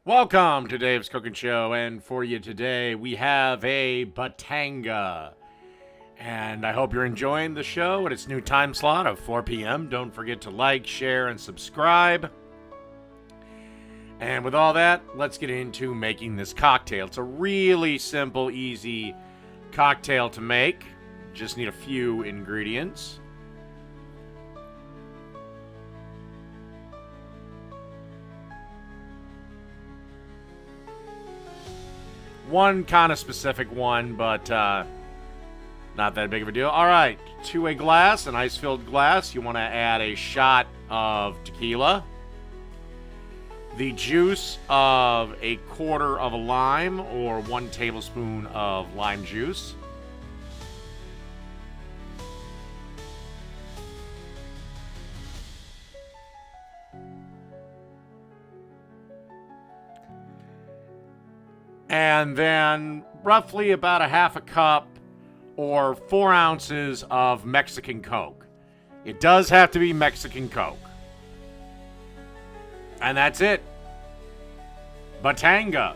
Welcome to Dave's Cooking Show, and for you today we have a Batanga. And I hope you're enjoying the show at its new time slot of 4 p.m. Don't forget to like, share, and subscribe. And with all that, let's get into making this cocktail. It's a really simple, easy cocktail to make. Just need a few ingredients. One kind of specific one, but not that big of a deal. All right, to a glass, an ice-filled glass, you want to add a shot of tequila, the juice of a quarter of a lime or 1 tablespoon of lime juice, and then roughly about a half a cup or 4 ounces of Mexican Coke. It does have to be Mexican Coke. And that's it. Batanga.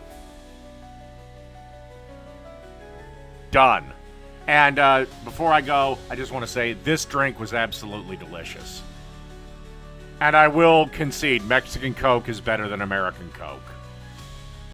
Done. And before I go, I just want to say this drink was absolutely delicious. And I will concede, Mexican Coke is better than American Coke.